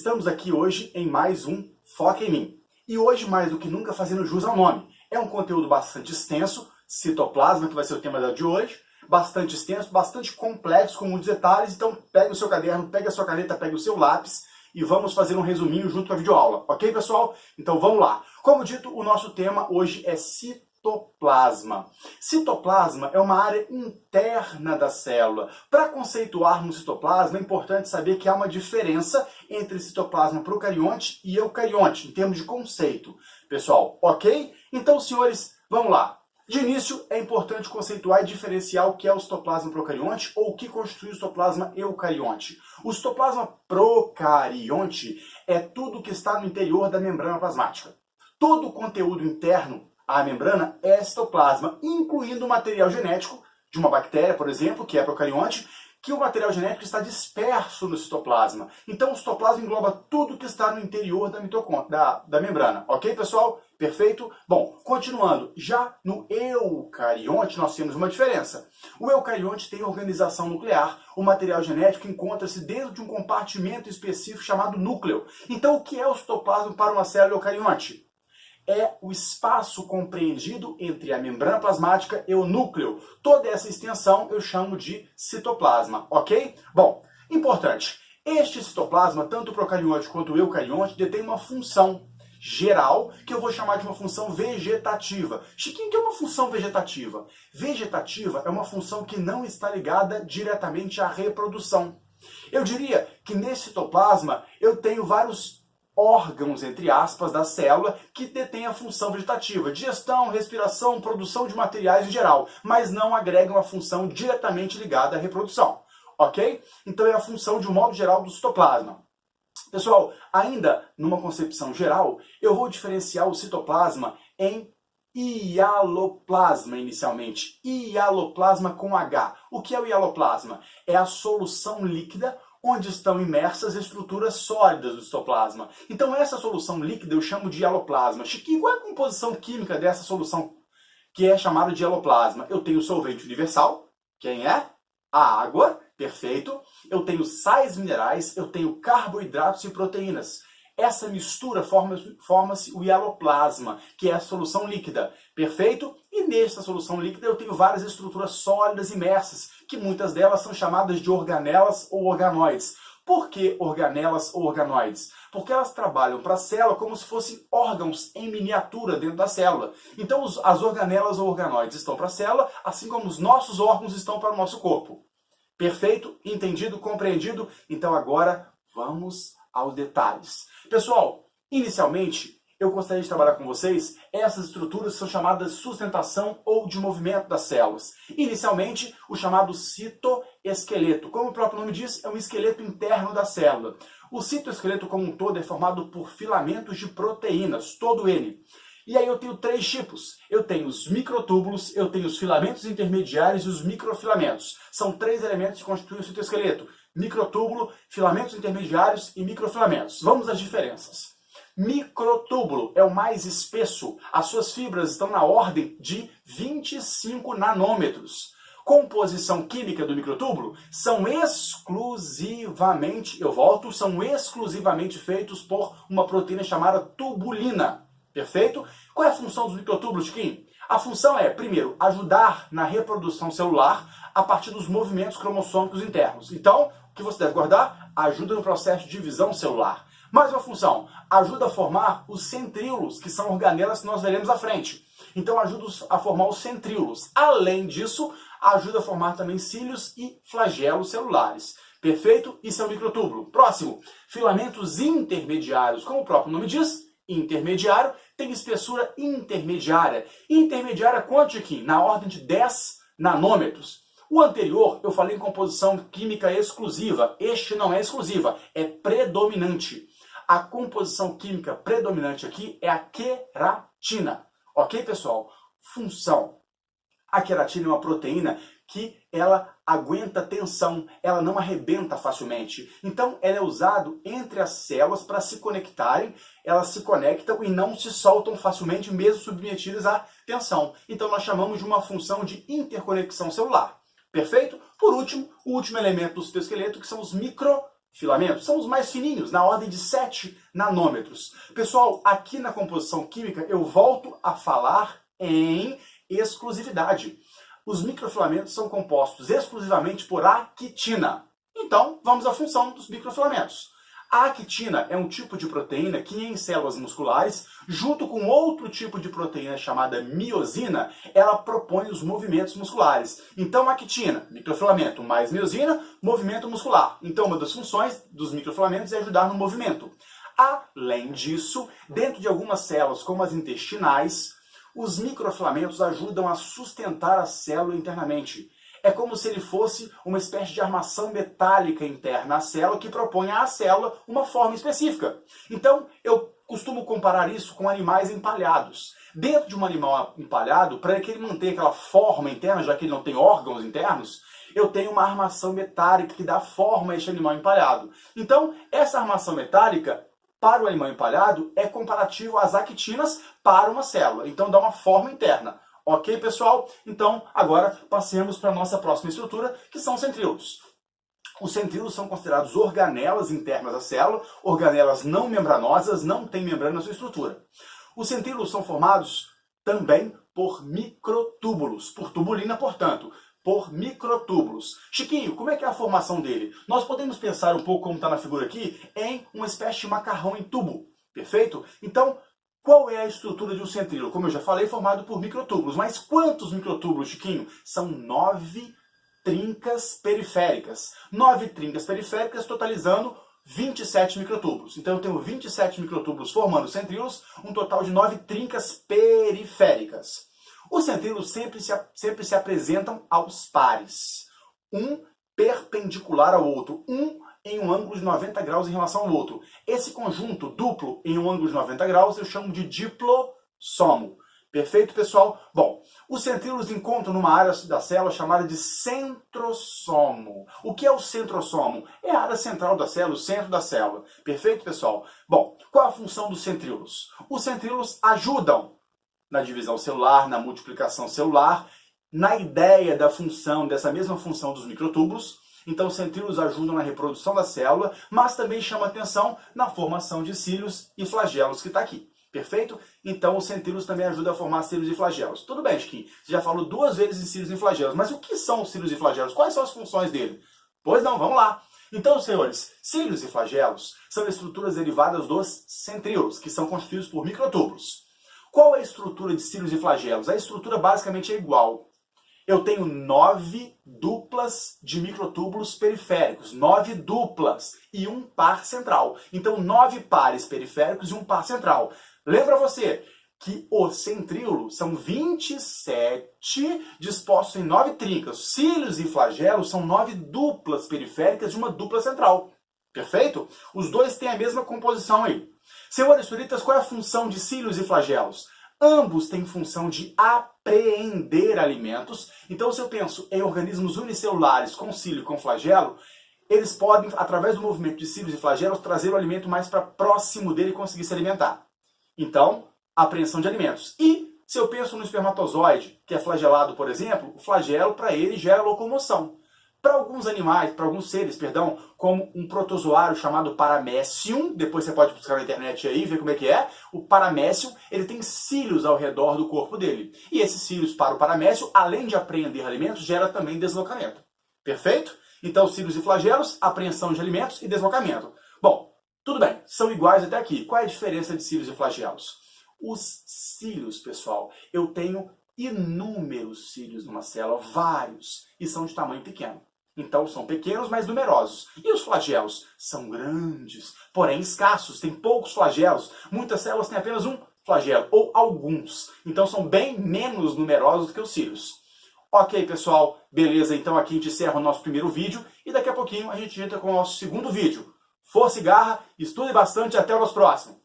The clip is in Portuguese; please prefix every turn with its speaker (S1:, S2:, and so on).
S1: Estamos aqui hoje em mais um Foca em Mim. E hoje, mais do que nunca, fazendo jus ao nome. É um conteúdo bastante extenso, citoplasma, que vai ser o tema de hoje. Bastante extenso, bastante complexo, com muitos detalhes. Então, pegue o seu caderno, pegue a sua caneta, pegue o seu lápis e vamos fazer um resuminho junto com a videoaula. Ok, pessoal? Então, vamos lá. Como dito, o nosso tema hoje é citoplasma. Citoplasma é uma área interna da célula. Para conceituarmos citoplasma, é importante saber que há uma diferença entre citoplasma procarionte e eucarionte, em termos de conceito. Pessoal, ok? Então, senhores, vamos lá. De início, é importante conceituar e diferenciar o que é o citoplasma procarionte ou o que constitui o citoplasma eucarionte. O citoplasma procarionte é tudo que está no interior da membrana plasmática. Todo o conteúdo interno à membrana é citoplasma, incluindo o material genético de uma bactéria, por exemplo, que é procarionte, que o material genético está disperso no citoplasma. Então, o citoplasma engloba tudo que está no interior da membrana. Ok, pessoal? Perfeito? Bom, continuando. Já no eucarionte, nós temos uma diferença. O eucarionte tem organização nuclear. O material genético encontra-se dentro de um compartimento específico chamado núcleo. Então, o que é o citoplasma para uma célula eucarionte? É o espaço compreendido entre a membrana plasmática e o núcleo. Toda essa extensão eu chamo de citoplasma, ok? Bom, importante. Este citoplasma, tanto o procarionte quanto o eucarionte, detém uma função geral, que eu vou chamar de uma função vegetativa. Chiquinho, o que é uma função vegetativa? Vegetativa é uma função que não está ligada diretamente à reprodução. Eu diria que nesse citoplasma eu tenho vários órgãos, entre aspas, da célula que detêm a função vegetativa, digestão, respiração, produção de materiais em geral, mas não agregam a função diretamente ligada à reprodução, ok? Então é a função de um modo geral do citoplasma. Pessoal, ainda numa concepção geral, eu vou diferenciar o citoplasma em hialoplasma inicialmente. Hialoplasma com H. O que é o hialoplasma? É a solução líquida onde estão imersas estruturas sólidas do citoplasma. Então essa solução líquida eu chamo de hialoplasma. Chiquinho, qual é a composição química dessa solução que é chamada de hialoplasma? Eu tenho solvente universal, quem é? A água, perfeito. Eu tenho sais minerais, eu tenho carboidratos e proteínas. Essa mistura forma-se o hialoplasma, que é a solução líquida, perfeito? E nesta solução líquida eu tenho várias estruturas sólidas imersas, que muitas delas são chamadas de organelas ou organoides. Por que organelas ou organoides? Porque elas trabalham para a célula como se fossem órgãos em miniatura dentro da célula. Então as organelas ou organoides estão para a célula, assim como os nossos órgãos estão para o nosso corpo. Perfeito? Entendido? Compreendido? Então agora vamos aos detalhes. Pessoal, inicialmente eu gostaria de trabalhar com vocês, essas estruturas são chamadas de sustentação ou de movimento das células. Inicialmente, o chamado citoesqueleto. Como o próprio nome diz, é um esqueleto interno da célula. O citoesqueleto como um todo é formado por filamentos de proteínas, todo ele. E aí eu tenho três tipos. Eu tenho os microtúbulos, eu tenho os filamentos intermediários e os microfilamentos. São três elementos que constituem o citoesqueleto. Microtúbulo, filamentos intermediários e microfilamentos. Vamos às diferenças. Microtúbulo é o mais espesso. As suas fibras estão na ordem de 25 nanômetros. Composição química do microtúbulo são exclusivamente, são exclusivamente feitos por uma proteína chamada tubulina. Perfeito? Qual é a função dos microtúbulos, Chiquinho? A função é, primeiro, ajudar na reprodução celular a partir dos movimentos cromossômicos internos. Então, o que você deve guardar? Ajuda no processo de divisão celular. Mais uma função, ajuda a formar os centríolos, que são organelas que nós veremos à frente. Então, ajuda a formar os centríolos. Além disso, ajuda a formar também cílios e flagelos celulares. Perfeito? Isso é o microtúbulo. Próximo, filamentos intermediários. Como o próprio nome diz, intermediário tem espessura intermediária. Intermediária quanto, Chiquinho? Na ordem de 10 nanômetros. O anterior eu falei em composição química exclusiva. Este não é exclusiva, é predominante. A composição química predominante aqui é a queratina. Ok, pessoal? Função. A queratina é uma proteína que ela aguenta tensão, ela não arrebenta facilmente. Então, ela é usada entre as células para se conectarem, elas se conectam e não se soltam facilmente, mesmo submetidas à tensão. Então, nós chamamos de uma função de interconexão celular. Perfeito? Por último, o último elemento do citoesqueleto, que são os microfilamentos. filamentos são os mais fininhos, na ordem de 7 nanômetros. Pessoal, aqui na composição química eu volto a falar em exclusividade. Os microfilamentos são compostos exclusivamente por actina. Então, vamos à função dos microfilamentos. A actina é um tipo de proteína que em células musculares, junto com outro tipo de proteína chamada miosina, ela propõe os movimentos musculares. Então, actina, microfilamento, mais miosina, movimento muscular. Então, uma das funções dos microfilamentos é ajudar no movimento. Além disso, dentro de algumas células, como as intestinais, os microfilamentos ajudam a sustentar a célula internamente. É como se ele fosse uma espécie de armação metálica interna à célula que propõe à célula uma forma específica. Então, eu costumo comparar isso com animais empalhados. Dentro de um animal empalhado, para que ele mantenha aquela forma interna, já que ele não tem órgãos internos, eu tenho uma armação metálica que dá forma a este animal empalhado. Então, essa armação metálica, para o animal empalhado, é comparativo às actinas para uma célula. Então, dá uma forma interna. Ok, pessoal? Então, agora passemos para a nossa próxima estrutura, que são os centríolos. Os centríolos são considerados organelas internas da célula, organelas não membranosas, não têm membrana na sua estrutura. Os centríolos são formados também por microtúbulos, por tubulina, portanto, por microtúbulos. Chiquinho, como é que é a formação dele? Nós podemos pensar um pouco, como está na figura aqui, em uma espécie de macarrão em tubo, perfeito? Então, qual é a estrutura de um centríolo? Como eu já falei, formado por microtúbulos. Mas quantos microtúbulos, Chiquinho? São 9 trincas periféricas. 9 trincas periféricas, totalizando 27 microtúbulos. Então eu tenho 27 microtúbulos formando centríolos, um total de 9 trincas periféricas. Os centríolos sempre se apresentam aos pares. Um perpendicular ao outro. Um em um ângulo de 90 graus em relação ao outro. Esse conjunto duplo em um ângulo de 90 graus eu chamo de diplossomo. Perfeito, pessoal? Bom, os centríolos encontram numa área da célula chamada de centrossomo. O que é o centrossomo? É a área central da célula, o centro da célula. Perfeito, pessoal? Bom, qual a função dos centríolos? Os centríolos ajudam na divisão celular, na multiplicação celular, na ideia da função, dessa mesma função dos microtúbulos. Então, os centríolos ajudam na reprodução da célula, mas também chamam atenção na formação de cílios e flagelos, que está aqui. Perfeito? Então, os centríolos também ajudam a formar cílios e flagelos. Tudo bem, Chiquinho, você já falou 2 vezes em cílios e flagelos, mas o que são os cílios e flagelos? Quais são as funções dele? Pois não, vamos lá. Então, senhores, cílios e flagelos são estruturas derivadas dos centríolos, que são constituídos por microtúbulos. Qual é a estrutura de cílios e flagelos? A estrutura basicamente é igual. Eu tenho 9 duplas de microtúbulos periféricos, 9 duplas e um par central. Então, 9 pares periféricos e um par central. Lembra você que o centríolo são 27 dispostos em 9 trincas. Cílios e flagelos são 9 duplas periféricas e uma dupla central. Perfeito? Os dois têm a mesma composição aí. Senhores suritas, qual é a função de cílios e flagelos? Ambos têm função de apreender alimentos. Então, se eu penso em organismos unicelulares com cílio e com flagelo, eles podem, através do movimento de cílios e flagelos, trazer o alimento mais para próximo dele e conseguir se alimentar. Então, apreensão de alimentos. E se eu penso no espermatozoide, que é flagelado, por exemplo, o flagelo para ele gera locomoção. Para alguns animais, para alguns seres, perdão, como um protozoário chamado Paramecium, depois você pode buscar na internet aí e ver como é que é, o Paramecium, ele tem cílios ao redor do corpo dele. E esses cílios para o Paramecium, além de apreender alimentos, gera também deslocamento. Perfeito? Então, cílios e flagelos, apreensão de alimentos e deslocamento. Bom, tudo bem, são iguais até aqui. Qual é a diferença de cílios e flagelos? Os cílios, pessoal, eu tenho inúmeros cílios numa célula, vários, e são de tamanho pequeno. Então são pequenos, mas numerosos. E os flagelos? São grandes, porém escassos, tem poucos flagelos. Muitas células têm apenas um flagelo, ou alguns. Então são bem menos numerosos do que os cílios. Ok, pessoal, beleza, então aqui a gente encerra o nosso primeiro vídeo, e daqui a pouquinho a gente entra com o nosso segundo vídeo. Força e garra, estude bastante e até o nosso próximo.